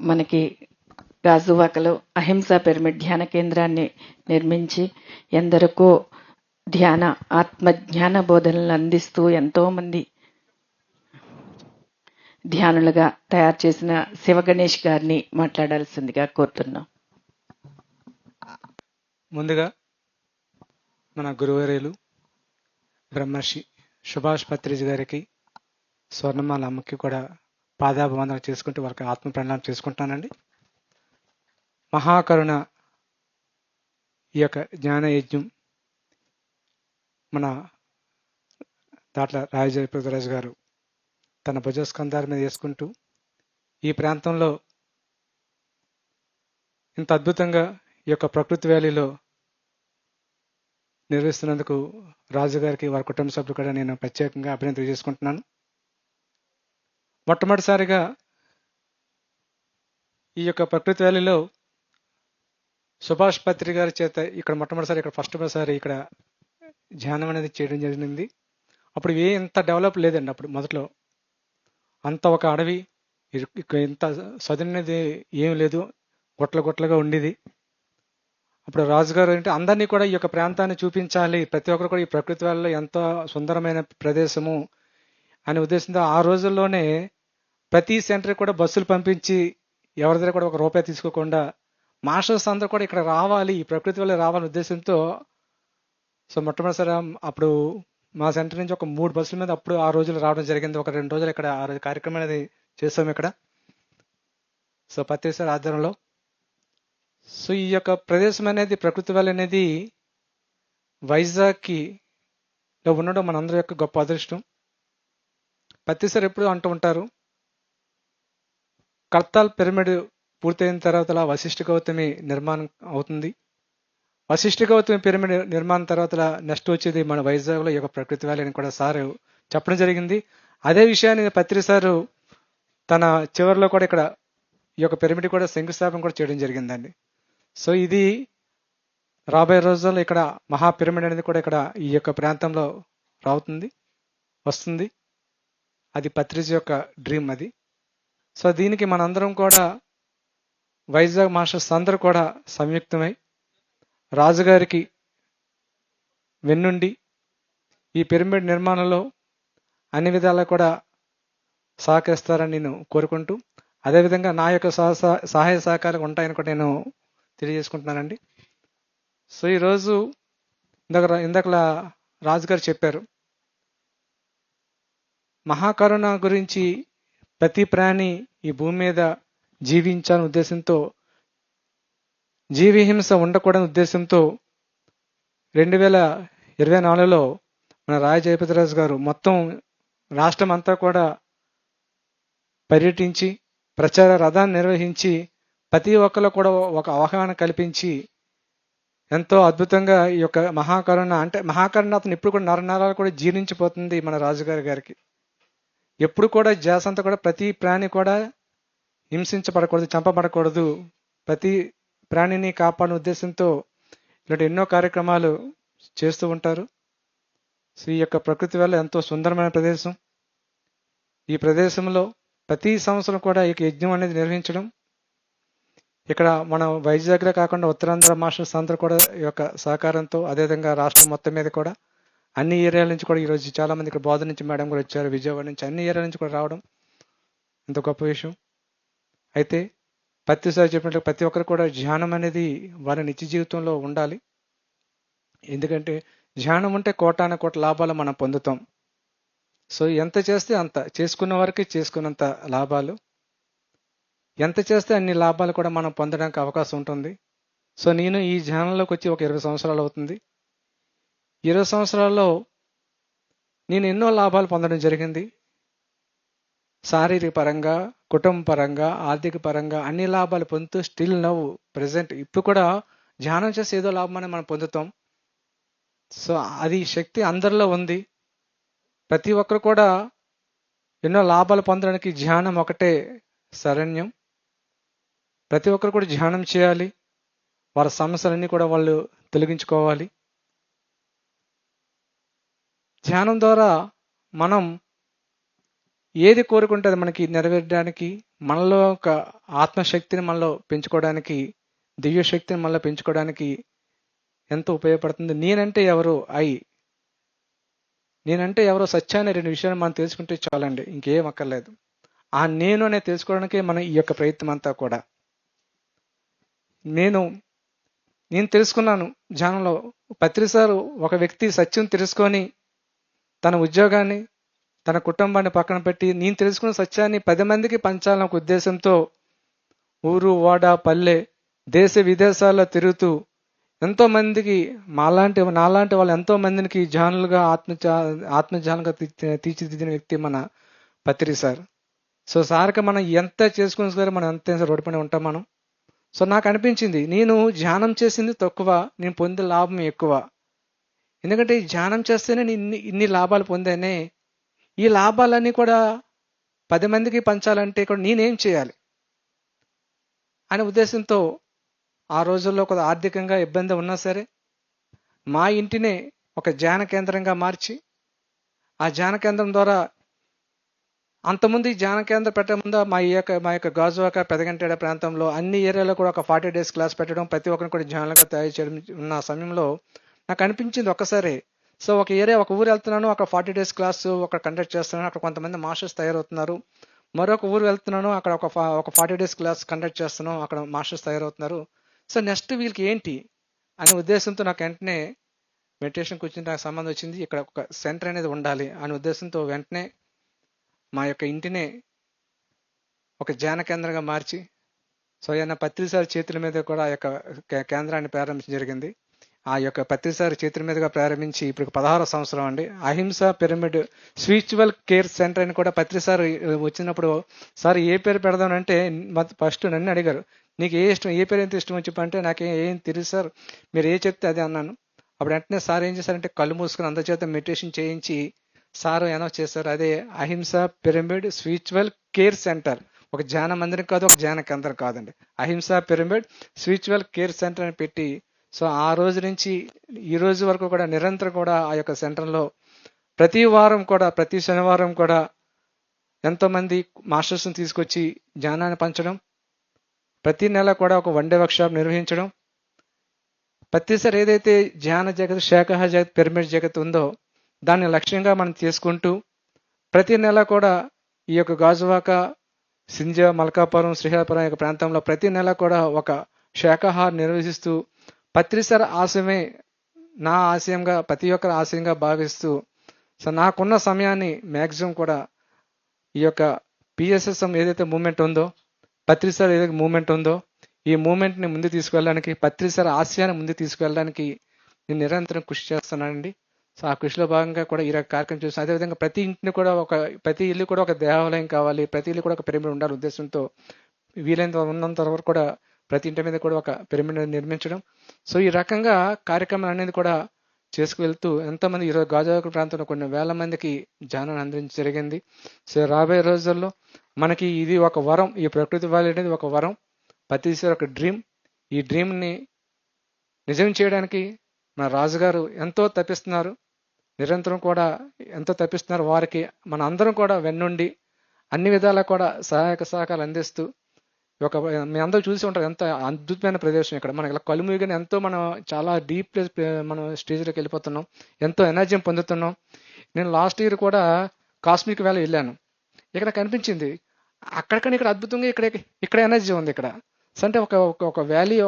మనకి గాజువాకలో అహింసా పిరమిడ్ ధ్యాన కేంద్రాన్ని నిర్మించి ఎందరికో ధ్యాన ఆత్మజ్ఞాన బోధనలు అందిస్తూ ఎంతో మంది ధ్యానులుగా తయారు చేసిన శివ గణేష్ గారిని మాట్లాడాల్సిందిగా కోరుతున్నాం. ముందుగా మన గురువర్యులు బ్రహ్మర్షి సుభాష్ పత్రిజీ గారికి, స్వర్ణమాల అమ్మకి కూడా పాదాభివందన చేసుకుంటూ వాళ్ళకి ఆత్మ ప్రణామం చేసుకుంటానండి. మహాకరుణ ఈ యొక్క జ్ఞాన యజ్ఞం మన దాట్ల రాజజయపతిరాజు గారు తన భుజస్కంధాల మీద వేసుకుంటూ ఈ ప్రాంతంలో ఇంత అద్భుతంగా ఈ యొక్క ప్రకృతి వ్యాలీలో నిర్వహిస్తున్నందుకు రాజుగారికి వారి కుటుంబ సభ్యులు కూడా నేను ప్రత్యేకంగా అభినందన చేసుకుంటున్నాను. మొట్టమొదటిసారిగా ఈ యొక్క ప్రకృతి వ్యాలీలో సుభాష్ పత్రి గారి చేత ఇక్కడ ఫస్ట్ ఇక్కడ ధ్యానం అనేది చేయడం జరిగింది. అప్పుడు ఇంత డెవలప్ లేదండి. అప్పుడు మొదట్లో అంత ఒక అడవి, ఇంత సదునది ఏం లేదు, గొట్లగా ఉండేది. అప్పుడు రాజుగారు అంటే అందరినీ కూడా ఈ యొక్క ప్రాంతాన్ని చూపించాలి, ప్రతి ఒక్కరు కూడా ఈ ప్రకృతి వల్ల ఎంతో సుందరమైన ప్రదేశము అనే ఉద్దేశంతో ఆ రోజుల్లోనే ప్రతి సెంటర్ కూడా బస్సులు పంపించి ఎవరి దగ్గర కూడా 1 రూపాయి తీసుకోకుండా మాస్టర్స్ అందరూ కూడా ఇక్కడ రావాలి, ఈ ప్రకృతి వల్ల రావాలనే ఉద్దేశంతో మొట్టమొదటిసారి అప్పుడు మా సెంటర్ నుంచి ఒక 3 బస్సుల మీద అప్పుడు ఆ రోజులు రావడం జరిగింది. ఒక 2 రోజులు ఇక్కడ ఆ రోజు కార్యక్రమం అనేది చేస్తాం ఇక్కడ. పత్రి సార్ ఆధ్వర్యంలో. ఈ యొక్క ప్రదేశం అనేది ప్రకృతి వల్ల అనేది వైజాగ్కి ఉండడం మనందరి యొక్క గొప్ప అదృష్టం. పత్రి సార్ ఎప్పుడు అంటూ ఉంటారు, కర్తాల్ పిరమిడ్ పూర్తయిన తర్వాత వశిష్ఠ గౌతమి నిర్మాణం అవుతుంది. వశిష్ఠ గౌతమి పిరమిడ్ నిర్మాణం తర్వాత నెక్స్ట్ వచ్చేది మన వైజాగ్లో ఈ యొక్క ప్రకృతి వ్యాలీ అని కూడా సారు చెప్పడం జరిగింది. అదే విషయాన్ని పత్రి సారు తన చివరిలో కూడా ఇక్కడ ఈ యొక్క పిరమిడ్ కూడా శంకుస్థాపన కూడా చేయడం జరిగిందండి. ఇది రాబోయే రోజుల్లో ఇక్కడ మహా పిరమిడ్ అనేది కూడా ఇక్కడ ఈ యొక్క ప్రాంతంలో వస్తుంది. అది పత్రిజీ యొక్క డ్రీమ్ అది. దీనికి మనందరం కూడా వైజాగ్ మాస్టర్స్ అందరూ కూడా సంయుక్తమై రాజుగారికి వెన్నుండి ఈ పిరమిడ్ నిర్మాణంలో అన్ని విధాలా కూడా సహకరిస్తారని నేను కోరుకుంటూ, అదేవిధంగా నా యొక్క సహాయ సహకారాలు ఉంటాయని కూడా నేను తెలియజేసుకుంటున్నానండి. ఈరోజు ఇందాకలా రాజుగారు చెప్పారు, మహాకరుణ గురించి ప్రతి ప్రాణి ఈ భూమి మీద జీవించాలనే ఉద్దేశంతో, జీవహింస ఉండకూడని ఉద్దేశంతో 2024లో మన రాజజయపతిరాజు గారు మొత్తం రాష్ట్రం అంతా కూడా పర్యటించి ప్రచార రథాన్ని నిర్వహించి ప్రతి ఒక్కరు కూడా ఒక అవగాహన కల్పించి ఎంతో అద్భుతంగా ఈ యొక్క మహాకరుణ అంటే మహాకరుణ అతను ఇప్పుడు కూడా నరనరాలు కూడా జీర్ణించిపోతుంది. మన రాజుగారి గారికి ఎప్పుడు కూడా జాసంతా కూడా ప్రతి ప్రాణి కూడా హింసించబడకూడదు, చంపబడకూడదు, ప్రతి ప్రాణిని కాపాడే ఉద్దేశంతో ఇలాంటి ఎన్నో కార్యక్రమాలు చేస్తూ ఉంటారు. ఈ యొక్క ప్రకృతి వల్ల ఎంతో సుందరమైన ప్రదేశం. ఈ ప్రదేశంలో ప్రతి సంవత్సరం కూడా ఈ యజ్ఞం అనేది నిర్వహించడం, ఇక్కడ మన వైజాగ్లో కాకుండా ఉత్తరాంధ్ర మాస్టర్స్ అందరూ కూడా ఈ యొక్క సహకారంతో, అదేవిధంగా రాష్ట్రం మొత్తం మీద కూడా అన్ని ఏరియాల నుంచి కూడా ఈరోజు చాలా మంది ఇక్కడ బోధన నుంచి మేడం కూడా వచ్చారు, విజయవాడ నుంచి అన్ని ఏరియాల నుంచి కూడా రావడం ఎంతో గొప్ప విషయం. అయితే పత్రిసారి చెప్పినట్లు ప్రతి ఒక్కరు కూడా ధ్యానం అనేది వారి నిత్య జీవితంలో ఉండాలి. ఎందుకంటే ధ్యానం ఉంటే కోటాన కోట్ల లాభాలు మనం పొందుతాం. ఎంత చేస్తే అంత, చేసుకున్న వారికి చేసుకున్నంత లాభాలు, ఎంత చేస్తే అన్ని లాభాలు కూడా మనం పొందడానికి అవకాశం ఉంటుంది. నేను ఈ ధ్యానంలోకి వచ్చి ఒక 20 సంవత్సరాలు అవుతుంది. 20 సంవత్సరాల్లో నేను ఎన్నో లాభాలు పొందడం జరిగింది. శారీరక పరంగా, కుటుంబ పరంగా, ఆర్థిక పరంగా అన్ని లాభాలు పొందుతూ స్టిల్ నవ్వు ప్రజెంట్ ఇప్పుడు కూడా ధ్యానం చేసి ఏదో లాభం మనం పొందుతాం. అది శక్తి అందరిలో ఉంది. ప్రతి ఒక్కరు కూడా ఎన్నో లాభాలు పొందడానికి ధ్యానం ఒకటే శరణ్యం. ప్రతి ఒక్కరు కూడా ధ్యానం చేయాలి, వారి సమస్యలన్నీ కూడా వాళ్ళు తొలగించుకోవాలి. ధ్యానం ద్వారా మనం ఏది కోరుకుంటే అది మనకి నెరవేరడానికి, మనలో ఒక ఆత్మశక్తిని మనలో పెంచుకోవడానికి, దివ్య శక్తిని మనలో పెంచుకోవడానికి ఎంతో ఉపయోగపడుతుంది. నేనంటే ఎవరో సత్యాన్ని 2 విషయాలు మనం తెలుసుకుంటే చాలండి, ఇంకేం అక్కర్లేదు. ఆ నేను అనేది తెలుసుకోవడానికే మనం ఈ యొక్క ప్రయత్నం అంతా కూడా. నేను తెలుసుకున్నాను ధ్యానంలో. పత్రి సారు ఒక వ్యక్తి సత్యం తెలుసుకొని తన ఉద్యోగాన్ని, తన కుటుంబాన్ని పక్కన పెట్టి నేను తెలుసుకున్న సత్యాన్ని 10 మందికి పంచాలన్న ఒక ఉద్దేశంతో ఊరు వాడ పల్లె దేశ విదేశాల్లో తిరుగుతూ ఎంతో మందికి నాలాంటి వాళ్ళు ఎంతో మందికి ధ్యానులుగా ఆత్మధ్యానులుగా తీర్చిదిద్దిన వ్యక్తి మన పత్రి సార్. సో సార్కి మనం ఎంత చేసుకున్న సరే మనం ఎంత రోడ్డుపడి ఉంటాం మనం. సో నాకు అనిపించింది, నేను ధ్యానం చేసింది తక్కువ, నేను పొందే లాభం ఎక్కువ. ఎందుకంటే ఈ ధ్యానం చేస్తేనే నేను ఇన్ని లాభాలు పొందానే. ఈ లాభాలన్నీ కూడా 10 మందికి పంచాలంటే కూడా నేనేం చేయాలి అనే ఉద్దేశంతో ఆ రోజుల్లో కొద్దిగా ఆర్థికంగా ఇబ్బంది ఉన్నా సరే మా ఇంటినే ఒక ధ్యాన కేంద్రంగా మార్చి, ఆ ధ్యాన కేంద్రం ద్వారా అంతకుముందు ఈ ధ్యాన కేంద్రం పెట్టే ముందు మా యొక్క గాజువాక పెదగంటేడ ప్రాంతంలో అన్ని ఏరియాలో కూడా ఒక 40 days క్లాస్ పెట్టడం, ప్రతి ఒక్కరిని కూడా ధ్యానంగా తయారు చేయడం ఉన్న సమయంలో నాకు అనిపించింది ఒక్కసారి. సో ఒక ఊరు వెళ్తున్నాను, అక్కడ 40 days క్లాస్ ఒక కండక్ట్ చేస్తున్నాను, అక్కడ కొంతమంది మాస్టర్స్ తయారవుతున్నారు. మరొక ఊరు వెళ్తున్నాను, అక్కడ ఒక 40 days క్లాస్ కండక్ట్ చేస్తున్నాను, అక్కడ మాస్టర్స్ తయారవుతున్నారు. సో నెక్స్ట్ వీళ్ళకి ఏంటి అనే ఉద్దేశంతో నాకు వెంటనే మెడిటేషన్ కూర్చుని నాకు సంబంధం వచ్చింది. ఇక్కడ ఒక సెంటర్ అనేది ఉండాలి అనే ఉద్దేశంతో వెంటనే మా యొక్క ఇంటినే ఒక ధ్యాన కేంద్రంగా మార్చి, సో ఆయన పత్రి సార్ చేతుల మీద కూడా ఆ యొక్క కేంద్రాన్ని ప్రారంభించడం జరిగింది. ఆ యొక్క పత్రి సార్ చేతుల మీదుగా ప్రారంభించి ఇప్పుడు 16వ సంవత్సరం అండి. అహింస పిరమిడ్ స్పిరిచువల్ కేర్ సెంటర్ అని కూడా పత్రి సార్ వచ్చినప్పుడు, సార్ ఏ పేరు పెడదామంటే ఫస్ట్ నన్ను అడిగారు, నీకు ఏ పేరు ఎంత ఇష్టం చెప్పంటే ఏం తెలియదు సార్, మీరు ఏ చెప్తే అదే అన్నాను. అప్పుడు వెంటనే సార్ ఏం చేశారంటే కళ్ళు మూసుకుని అందచేత మెడిటేషన్ చేయించి సారు అనౌన్స్ చేశారు, అదే అహింస పిరమిడ్ స్పిరిచువల్ కేర్ సెంటర్. ఒక ధ్యాన మందిరం కాదు, ఒక ధ్యాన కేంద్రం కాదండి, అహింస పిరమిడ్ స్పిరిచువల్ కేర్ సెంటర్ అని పెట్టి, సో ఆ రోజు నుంచి ఈ రోజు వరకు కూడా నిరంతరం కూడా ఆ యొక్క సెంటర్లో ప్రతి వారం కూడా, ప్రతి శనివారం కూడా ఎంతో మంది మాస్టర్స్ని తీసుకొచ్చి ధ్యానాన్ని పంచడం, ప్రతి నెల కూడా ఒక 1 day వర్క్షాప్ నిర్వహించడం. ప్రతిసారి ఏదైతే ధ్యాన జగత్, శాఖాహార జగత్, పిరమిడ్ జగత్ ఉందో దాన్ని లక్ష్యంగా మనం చేసుకుంటూ ప్రతి నెల కూడా ఈ యొక్క గాజువాక, సింజ, మల్కాపురం, శ్రీహరిపురం యొక్క ప్రాంతంలో ప్రతి నెల కూడా ఒక శాఖాహార నిర్వహిస్తూ పత్రిసార్ ఆశయమే నా ఆశయంగా, ప్రతి ఒక్కరి ఆశయంగా భావిస్తూ, సో నాకున్న సమయాన్ని మ్యాక్సిమం కూడా ఈ యొక్క పిఎస్ఎస్ఎం ఏదైతే మూమెంట్ ఉందో, పత్రిసార్ ఏదైతే మూమెంట్ ఉందో, ఈ మూమెంట్ని ముందు తీసుకువెళ్ళడానికి, పత్రిసార్ ఆశయాన్ని ముందు తీసుకువెళ్ళడానికి నేను నిరంతరం కృషి చేస్తున్నానండి. సో ఆ కృషిలో భాగంగా కూడా ఈ కార్యక్రమం చూస్తాను. అదేవిధంగా ప్రతి ఇల్లు కూడా ఒక దేవాలయం కావాలి, ప్రతి ఇల్లు కూడా ఒక పిరమిడ్ ఉండాలి ఉద్దేశంతో ఉన్నంత వరకు కూడా ప్రతి ఇంటి మీద కూడా ఒక పిరమిడ్ నిర్మించడం. సో ఈ రకంగా కార్యక్రమాలు అనేది కూడా చేసుకువెళ్తూ ఎంతోమంది ఈరోజు గాజువాక ప్రాంతంలో కొన్ని వేల మందికి ధ్యానాన్ని అందించడం జరిగింది. సో రాబోయే రోజుల్లో మనకి ఇది ఒక వరం, ఈ ప్రకృతి వ్యాలీ అనేది ఒక వరం, ప్రతిసారి ఒక డ్రీమ్. ఈ డ్రీమ్ని నిజం చేయడానికి మన రాజుగారు ఎంతో తప్పిస్తున్నారు, నిరంతరం కూడా ఎంతో తప్పిస్తున్నారు. వారికి మన అందరం కూడా వెన్నుండి అన్ని విధాలా కూడా సహాయక సహకారాలు అందిస్తూ, మీ అందరూ చూసి ఉంటారు ఎంత అద్భుతమైన ప్రదేశం ఇక్కడ. మనకి ఇలా కళ్ళు మూయగానే ఎంతో మనం చాలా డీప్ ప్లేస్ మనం స్టేజ్లోకి వెళ్ళిపోతున్నాం, ఎంతో ఎనర్జీ పొందుతున్నాం. నేను లాస్ట్ ఇయర్ కూడా కాస్మిక్ వ్యాలీ వెళ్ళాను. ఇక్కడ కనిపించింది అక్కడికన్నా ఇక్కడ అద్భుతంగా ఇక్కడ ఎనర్జీ ఉంది ఇక్కడ. అంటే ఒక వ్యాలీ,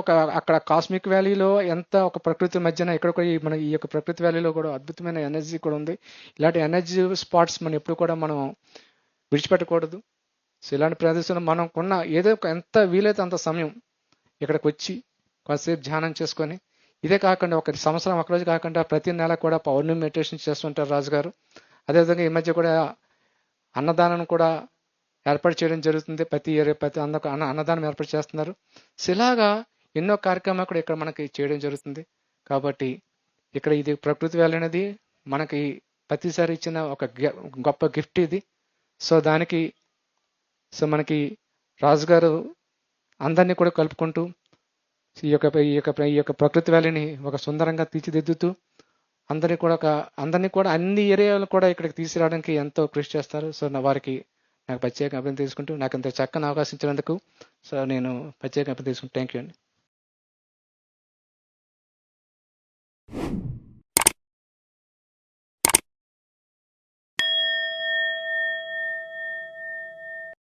అక్కడ కాస్మిక్ వ్యాలీలో ఎంత ఒక ప్రకృతి మధ్యన, ఇక్కడ కూడా మన ఈ యొక్క ప్రకృతి వ్యాలీలో కూడా అద్భుతమైన ఎనర్జీ కూడా ఉంది. ఇలాంటి ఎనర్జీ స్పాట్స్ మనం ఎప్పుడు కూడా మనం విడిచిపెట్టకూడదు. సో ఇలాంటి ప్రదేశంలో మనకున్న ఏదో ఎంత వీలైతే అంత సమయం ఇక్కడికి వచ్చి కాసేపు ధ్యానం చేసుకొని, ఇదే కాకుండా ఒక సంవత్సరం ఒకరోజు కాకుండా ప్రతి నెల కూడా పౌర్ణమి మెడిటేషన్ చేస్తుంటారు రాజుగారు. అదేవిధంగా ఈ మధ్య కూడా అన్నదానం కూడా ఏర్పాటు చేయడం జరుగుతుంది. ప్రతి అన్నదానం ఏర్పాటు చేస్తున్నారు. సో ఇలాగా ఎన్నో కార్యక్రమాలు కూడా ఇక్కడ మనకి చేయడం జరుగుతుంది. కాబట్టి ఇక్కడ ఇది ప్రకృతి వ్యాలీ అనేది మనకి ప్రతిసారి ఇచ్చిన ఒక గొప్ప గిఫ్ట్ ఇది. సో మనకి రాజుగారు అందరినీ కూడా కలుపుకుంటూ ఈ యొక్క ప్రకృతి వ్యాలీని ఒక సుందరంగా తీర్చిదిద్దుతూ అందరినీ కూడా అన్ని ఏరియాలు కూడా ఇక్కడికి తీసుకురావడానికి ఎంతో కృషి చేస్తారు. సో వారికి నాకు ప్రత్యేక అభినందన తీసుకుంటూ నాకు ఇంత చక్కని అవకాశం ఇచ్చినందుకు సో నేను ప్రత్యేక అభినందన తీసుకుంటూ థ్యాంక్ యూ అండి.